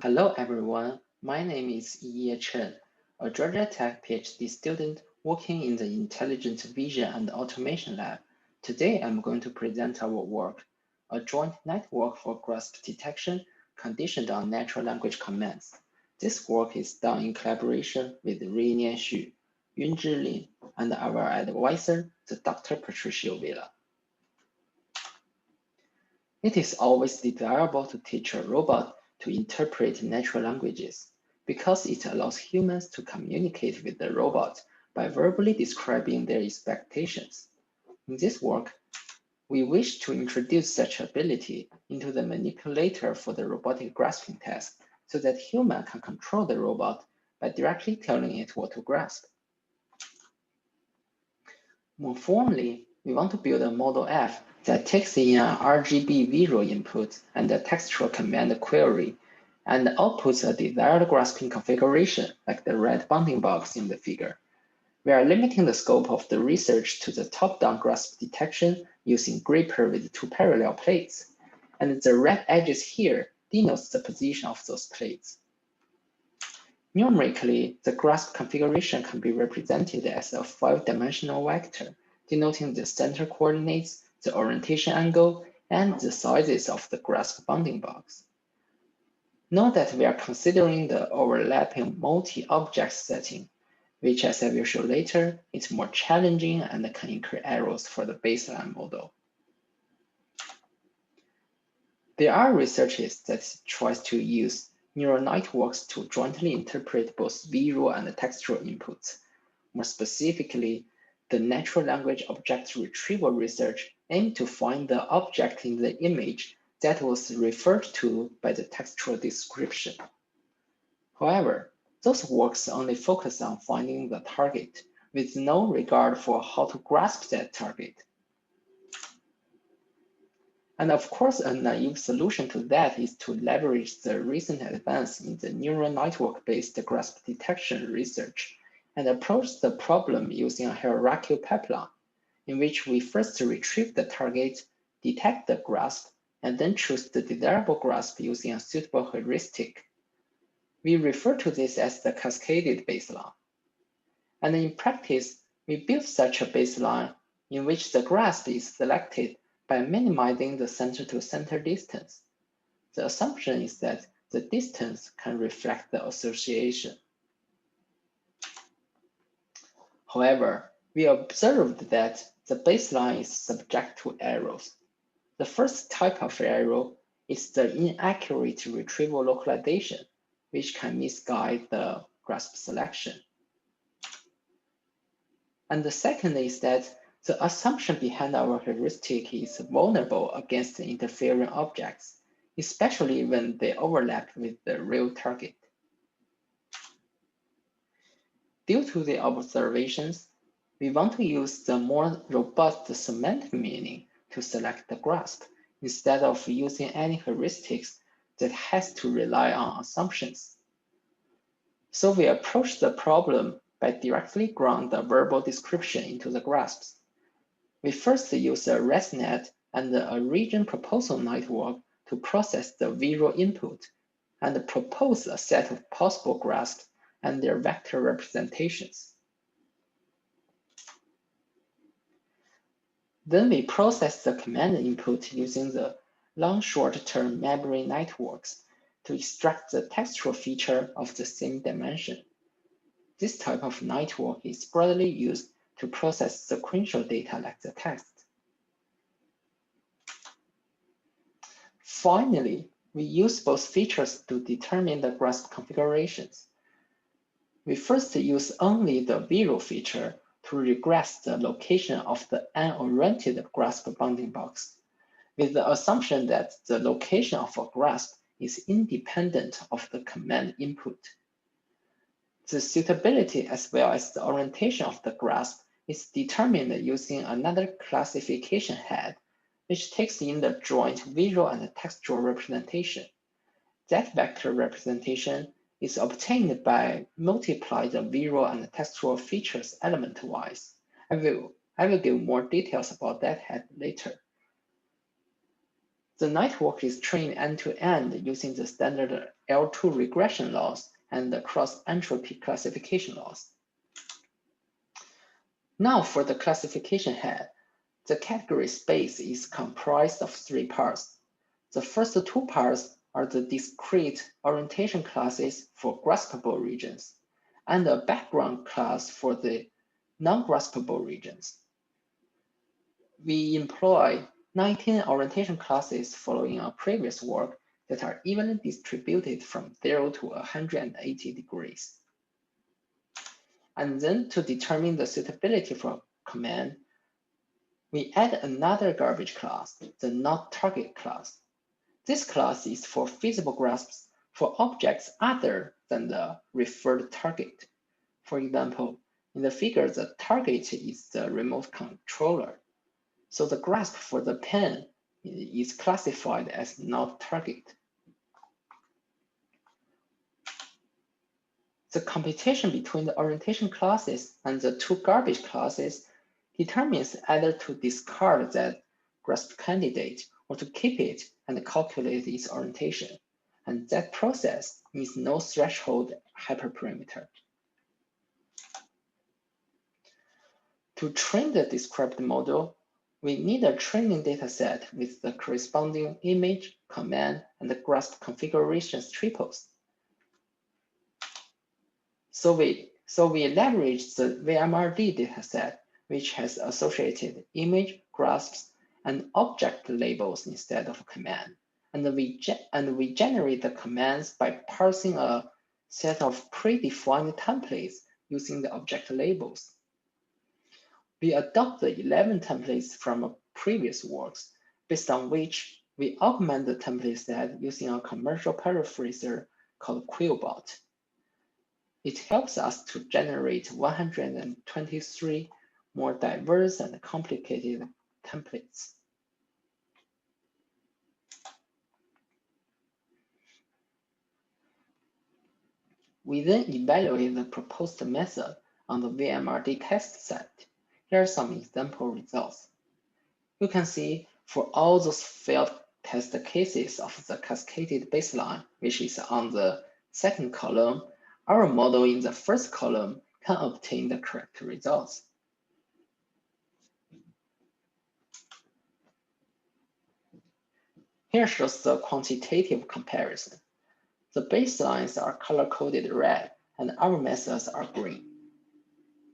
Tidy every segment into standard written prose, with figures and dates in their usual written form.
Hello everyone, my name is Yi Chen, a Georgia Tech PhD student working in the Intelligent Vision and Automation Lab. Today I'm going to present our work, a joint network for grasp detection conditioned on natural language commands. This work is done in collaboration with Ruinian Xu, Yunzhi Lin, and our advisor, the Dr. Patricio Villa. It is always desirable to teach a robot to interpret natural languages because it allows humans to communicate with the robot by verbally describing their expectations. In this work, we wish to introduce such ability into the manipulator for the robotic grasping task so that human can control the robot by directly telling it what to grasp. More formally, we want to build a model F that takes in an RGB visual input and a textual command query and outputs a desired grasping configuration like the red bounding box in the figure. We are limiting the scope of the research to the top-down grasp detection using gripper with two parallel plates, and the red edges here denotes the position of those plates. Numerically, the grasp configuration can be represented as a five-dimensional vector, denoting the center coordinates, the orientation angle, and the sizes of the grasp bounding box. Note that we are considering the overlapping multi-object setting, which, as I will show later, is more challenging and can incur errors for the baseline model. There are researches that tries to use neural networks to jointly interpret both visual and textual inputs. More specifically, the natural language object retrieval research aimed to find the object in the image that was referred to by the textual description. However, those works only focus on finding the target, with no regard for how to grasp that target. And of course, a naive solution to that is to leverage the recent advance in the neural network-based grasp detection research and approach the problem using a hierarchical pipeline, in which we first retrieve the target, detect the grasp, and then choose the desirable grasp using a suitable heuristic. We refer to this as the cascaded baseline. And in practice, we build such a baseline in which the grasp is selected by minimizing the center-to-center distance. The assumption is that the distance can reflect the association. However, we observed that the baseline is subject to errors. The first type of error is the inaccurate retrieval localization, which can misguide the grasp selection. And the second is that the assumption behind our heuristic is vulnerable against interfering objects, especially when they overlap with the real target. Due to the observations, we want to use the more robust semantic meaning to select the grasp, instead of using any heuristics that has to rely on assumptions. So we approach the problem by directly ground the verbal description into the grasps. We first use a ResNet and a region proposal network to process the visual input and propose a set of possible grasps and their vector representations. Then we process the command input using the long short-term memory networks to extract the textual feature of the same dimension. This type of network is broadly used to process sequential data like the text. Finally, we use both features to determine the grasp configurations. We first use only the visual feature to regress the location of the unoriented grasp bounding box, with the assumption that the location of a grasp is independent of the command input. The suitability as well as the orientation of the grasp is determined using another classification head, which takes in the joint visual and textual representation. That vector representation is obtained by multiply the visual and textual features element-wise. I will give more details about that head later. The network is trained end-to-end using the standard L2 regression laws and the cross-entropy classification laws. Now for the classification head, the category space is comprised of 3 parts. The first 2 parts are the discrete orientation classes for graspable regions, and a background class for the non-graspable regions. We employ 19 orientation classes following our previous work that are evenly distributed from 0 to 180 degrees. And then to determine the suitability for command, we add another garbage class, the not target class. This class is for feasible grasps for objects other than the referred target. For example, in the figure, the target is the remote controller. So the grasp for the pen is classified as not target. The computation between the orientation classes and the 2 garbage classes determines either to discard that grasp candidate or to keep it and calculate its orientation. And that process needs no threshold hyperparameter. To train the described model, we need a training dataset with the corresponding image, command, and the grasp configurations triples. So we leverage the VMRD dataset, which has associated image, grasps, and object labels instead of command. And we generate the commands by parsing a set of predefined templates using the object labels. We adopt the 11 templates from previous works, based on which we augment the template set using a commercial paraphraser called Quillbot. It helps us to generate 123 more diverse and complicated templates. We then evaluate the proposed method on the VMRD test set. Here are some example results. You can see for all those failed test cases of the cascaded baseline, which is on the second column, our model in the first column can obtain the correct results. Here shows the quantitative comparison. The baselines are color-coded red, and our methods are green.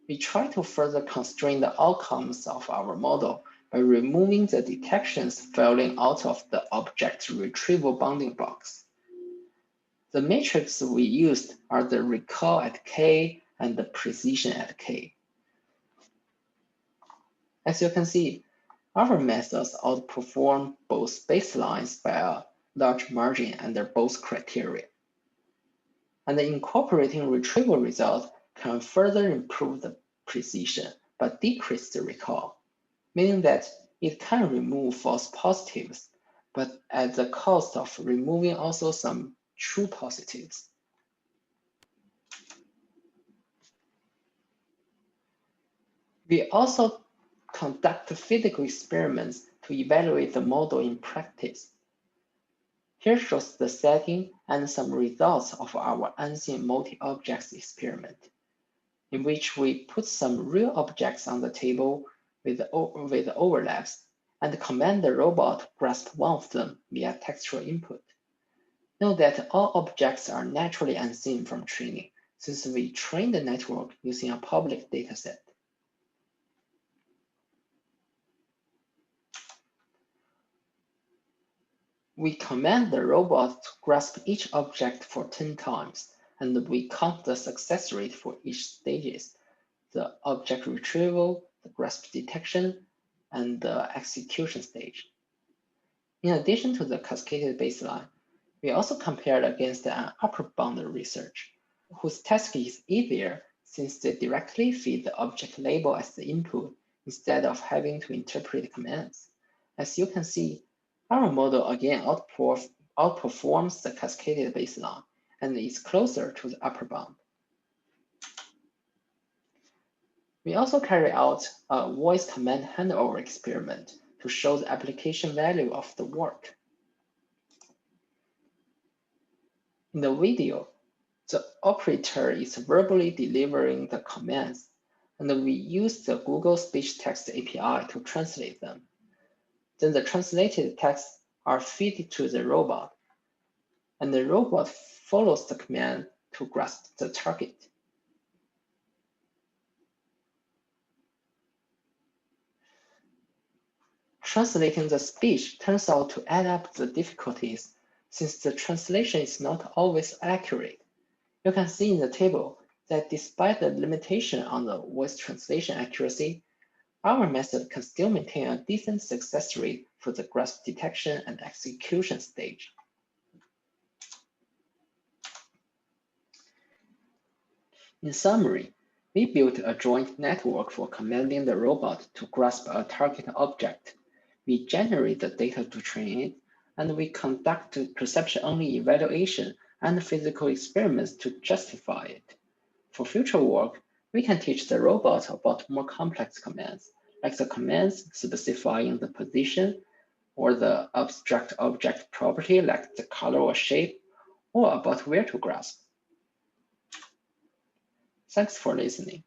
We try to further constrain the outcomes of our model by removing the detections failing out of the object retrieval bounding box. The metrics we used are the recall at K and the precision at K. As you can see, our methods outperform both baselines by a large margin under both criteria. And incorporating retrieval results can further improve the precision but decrease the recall, meaning that it can remove false positives, but at the cost of removing also some true positives. We also conduct physical experiments to evaluate the model in practice. Here shows the setting and some results of our unseen multi-objects experiment, in which we put some real objects on the table with overlaps and command the robot grasp one of them via textual input. Note that all objects are naturally unseen from training, since we train the network using a public dataset. We command the robot to grasp each object for 10 times, and we count the success rate for each stages, the object retrieval, the grasp detection, and the execution stage. In addition to the cascaded baseline, we also compared against an upper bound research, whose task is easier since they directly feed the object label as the input instead of having to interpret commands. As you can see, our model again outperforms the cascaded baseline and is closer to the upper bound. We also carry out a voice command handover experiment to show the application value of the work. In the video, the operator is verbally delivering the commands, and we use the Google Speech Text API to translate them. Then the translated texts are fed to the robot, and the robot follows the command to grasp the target. Translating the speech turns out to add up the difficulties since the translation is not always accurate. You can see in the table that despite the limitation on the voice translation accuracy, our method can still maintain a decent success rate for the grasp detection and execution stage. In summary, we built a joint network for commanding the robot to grasp a target object. We generate the data to train it, and we conduct perception-only evaluation and physical experiments to justify it. For future work, we can teach the robot about more complex commands, like the commands specifying the position, or the abstract object property like the color or shape, or about where to grasp. Thanks for listening.